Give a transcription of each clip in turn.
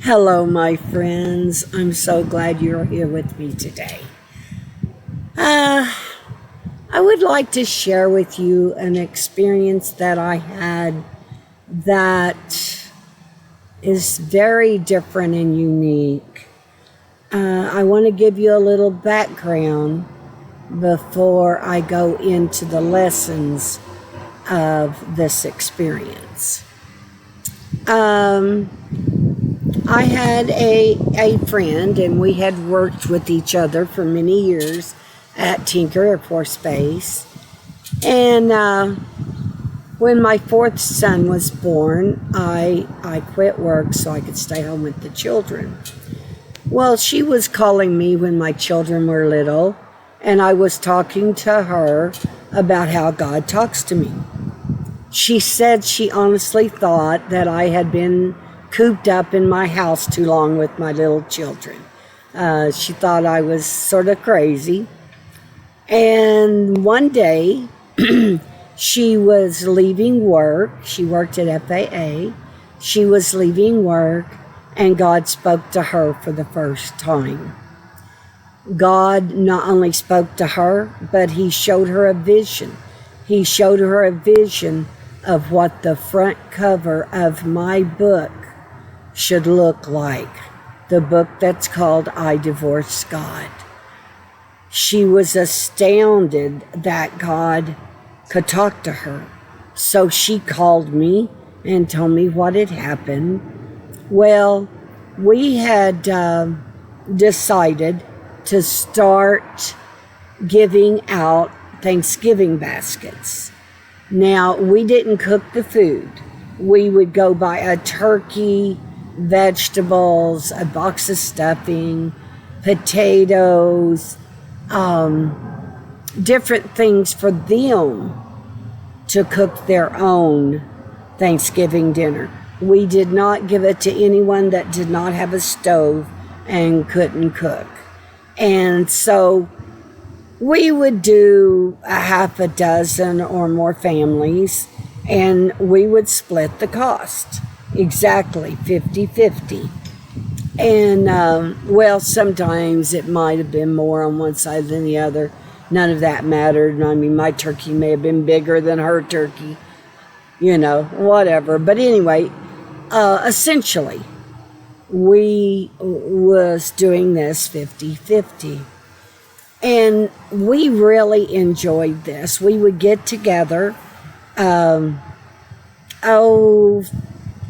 Hello, my friends. I'm so glad you're here with me today. I would like to share with you an experience that I had that is very different and unique. I want to give you a little background before I go into the lessons of this experience. I had a friend, and we had worked with each other for many years at Tinker Air Force Base. And when my fourth son was born, I quit work so I could stay home with the children. Well, she was calling me when my children were little, and I was talking to her about how God talks to me. She said she honestly thought that I had been cooped up in my house too long with my little children. She thought I was sort of crazy. And one day, she was leaving work. She worked at FAA. She was leaving work, and God spoke to her for the first time. God not only spoke to her, but He showed her a vision. He showed her a vision of what the front cover of my book should look like. The book that's called I Divorced God. She was astounded that God could talk to her. So she called me and told me what had happened. Well, we had decided to start giving out Thanksgiving baskets. Now, we didn't cook the food. We would go buy a turkey, vegetables, a box of stuffing, potatoes, different things for them to cook their own Thanksgiving dinner. We did not give it to anyone that did not have a stove and couldn't cook. And so we would do a half a dozen or more families, and we would split the cost. Exactly 50-50. And, well, sometimes it might have been more on one side than the other. None of that mattered. I mean, my turkey may have been bigger than her turkey. Whatever. But anyway, essentially, we was doing this 50-50. And we really enjoyed this. We would get together,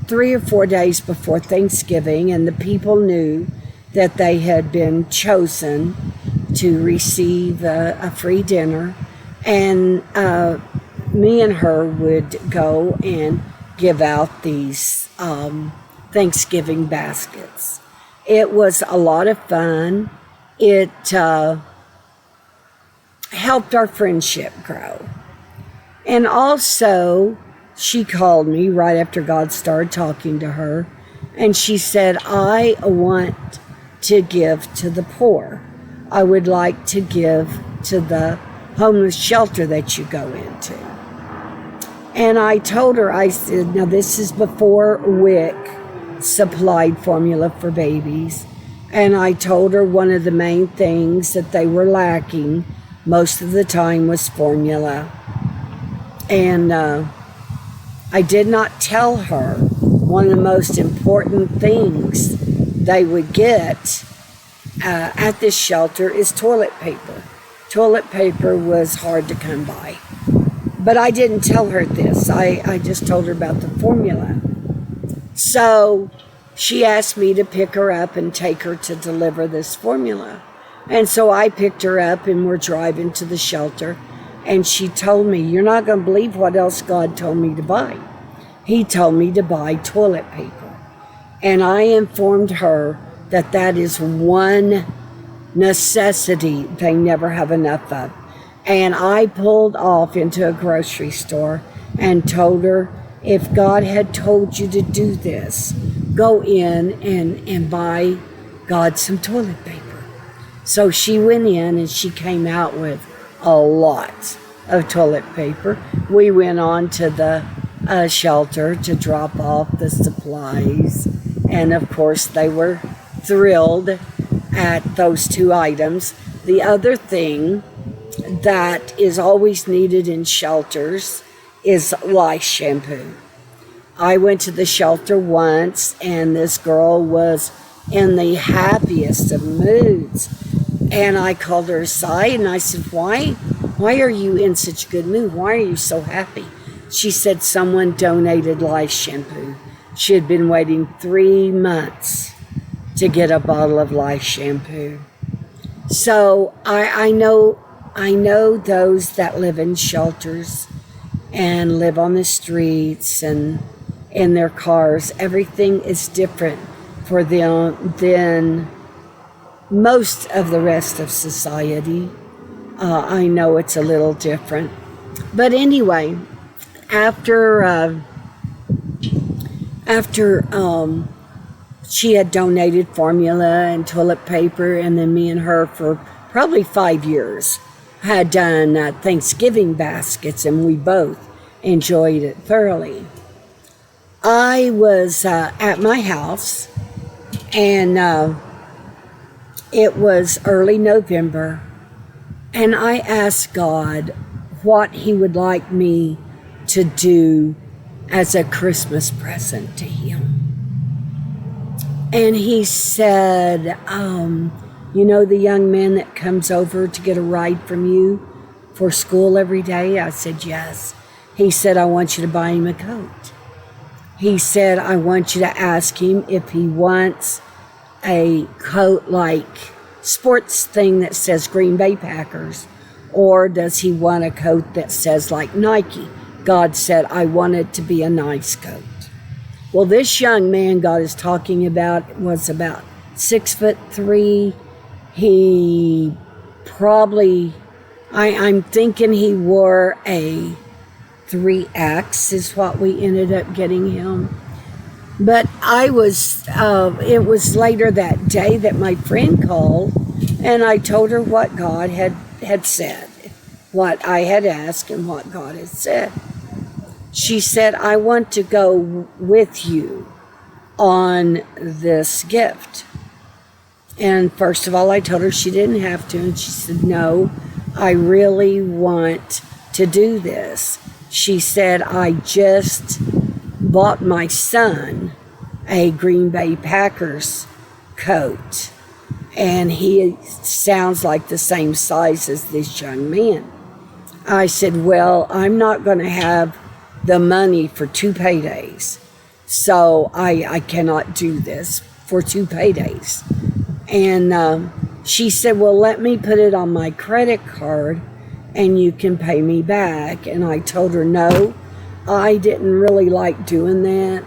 3 or 4 days before Thanksgiving, and the people knew that they had been chosen to receive a free dinner, and me and her would go and give out these Thanksgiving baskets. It was a lot of fun. It helped our friendship grow. And also, she called me right after God started talking to her, and she said, I want to give to the poor. I would like to give to the homeless shelter that you go into. And I told her, I said, now this is before WIC supplied formula for babies. And I told her one of the main things that they were lacking most of the time was formula. And I did not tell her one of the most important things they would get at this shelter is toilet paper. Toilet paper was hard to come by. But I didn't tell her this. I just told her about the formula. So she asked me to pick her up and take her to deliver this formula. And so I picked her up, and we're driving to the shelter. And she told me, you're not going to believe what else God told me to buy. He told me to buy toilet paper. And I informed her that that is one necessity they never have enough of. And I pulled off into a grocery store and told her, if God had told you to do this, go in and buy God some toilet paper. So she went in, and she came out with a lot of toilet paper. We went on to the shelter to drop off the supplies, And of course, they were thrilled at those 2 items. The other thing that is always needed in shelters is lice shampoo. I went to the shelter once, and this girl was in the happiest of moods. And I called her aside and I said, why are you in such a good mood? Why are you so happy? She said someone donated lice shampoo. She had been waiting 3 months to get a bottle of lice shampoo. So I know those that live in shelters and live on the streets and in their cars. Everything is different for them than most of the rest of society. I know it's a little different. But anyway, after she had donated formula and toilet paper, and then me and her for probably 5 years had done Thanksgiving baskets, and we both enjoyed it thoroughly. I was at my house, and it was early November, and I asked God what He would like me to do as a Christmas present to Him. And He said, you know the young man that comes over to get a ride from you for school every day? I said, yes. He said, I want you to buy him a coat. He said, I want you to ask him if he wants a coat like sports thing that says Green Bay Packers, or does he want a coat that says like Nike? God said, I want it to be a nice coat. Well, this young man God is talking about was about 6'3". He probably, I'm thinking he wore a 3X is what we ended up getting him. But it was later that day that my friend called, and I told her what God had said, what I had asked and what God had said. She said, I want to go with you on this gift. And first of all, I told her she didn't have to, and she said, no, I really want to do this. She said, I just bought my son a Green Bay Packers coat, and he sounds like the same size as this young man. I said, well, I'm not going to have the money for 2 paydays, so I cannot do this for 2 paydays. And she said, well, let me put it on my credit card and you can pay me back. And I told her, no, I didn't really like doing that.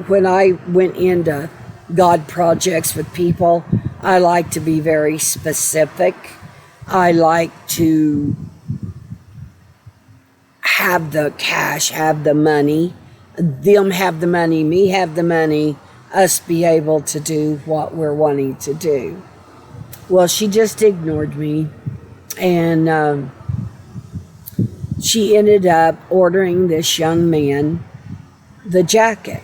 When I went into God projects with people, I like to be very specific. I like to have the cash, have the money, them have the money, me have the money, us be able to do what we're wanting to do. Well, she just ignored me, and she ended up ordering this young man the jacket.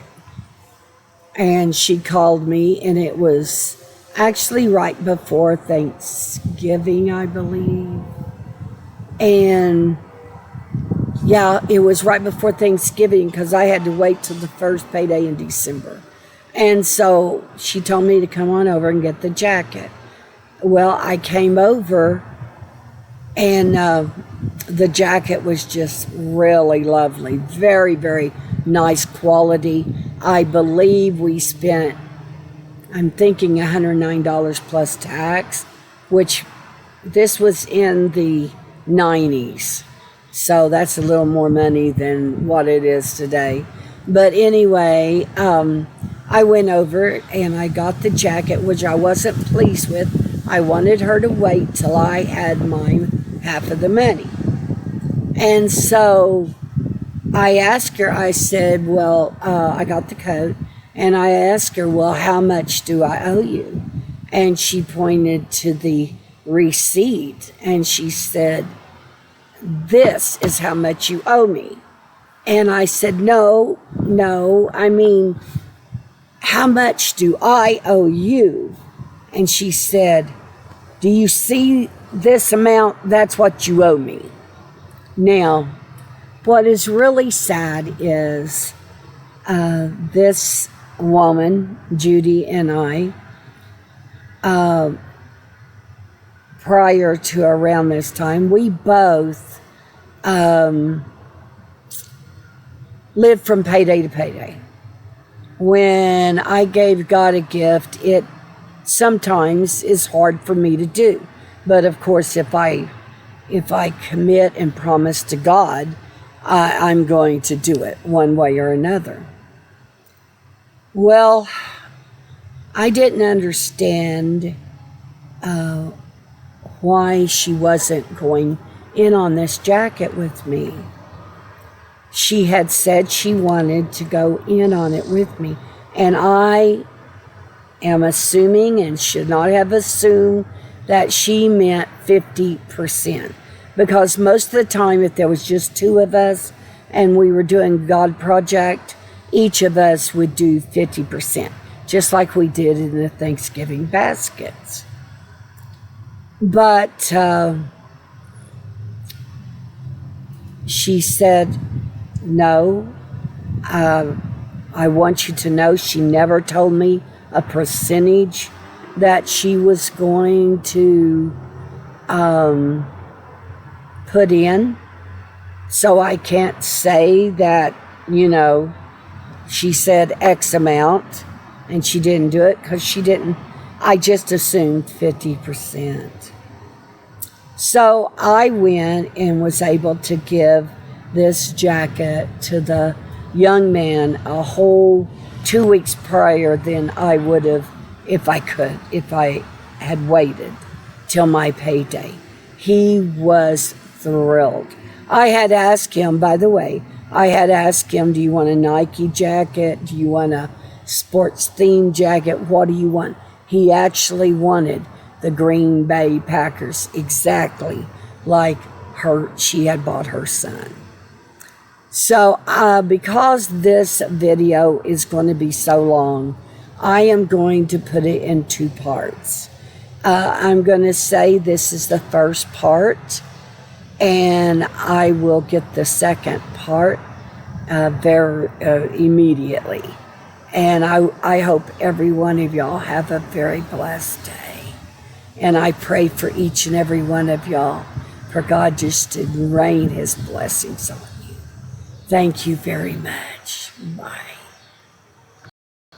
And she called me, and it was actually right before Thanksgiving, I believe. And yeah, it was right before Thanksgiving because I had to wait till the first payday in December. And so she told me to come on over and get the jacket. Well, I came over, and the jacket was just really lovely. Very, very nice quality. I believe we spent, I'm thinking $109 plus tax, which this was in the 90s. So that's a little more money than what it is today. But anyway, I went over and I got the jacket, which I wasn't pleased with. I wanted her to wait till I had my half of the money. And so I asked her, I said, well, I got the coat, and I asked her, well, how much do I owe you? And she pointed to the receipt, and she said, this is how much you owe me. And I said, no, I mean, how much do I owe you? And she said, do you see this amount? That's what you owe me. Now, what is really sad is this woman, Judy, and I, prior to around this time, we both lived from payday to payday. When I gave God a gift, it sometimes is hard for me to do. But of course, if I commit and promise to God, I'm going to do it one way or another. Well, I didn't understand why she wasn't going in on this jacket with me. She had said she wanted to go in on it with me. And I am assuming, and should not have assumed, that she meant 50%. Because most of the time, if there was just two of us and we were doing God project, each of us would do 50%, just like we did in the Thanksgiving baskets. But she said, no, I want you to know she never told me a percentage that she was going to put in. So I can't say that, she said X amount and she didn't do it, because she didn't. I just assumed 50%. So I went and was able to give this jacket to the young man a whole 2 weeks prior than I would have if I had waited till my payday. He was thrilled. I had asked him, by the way, do you want a Nike jacket? Do you want a sports themed jacket? What do you want? He actually wanted the Green Bay Packers, exactly like she had bought her son. So because this video is going to be so long, I am going to put it in two parts. I'm going to say this is the first part, and I will get the second part very immediately. And I hope every one of y'all have a very blessed day. And I pray for each and every one of y'all for God just to rain his blessings on you. Thank you very much. Bye.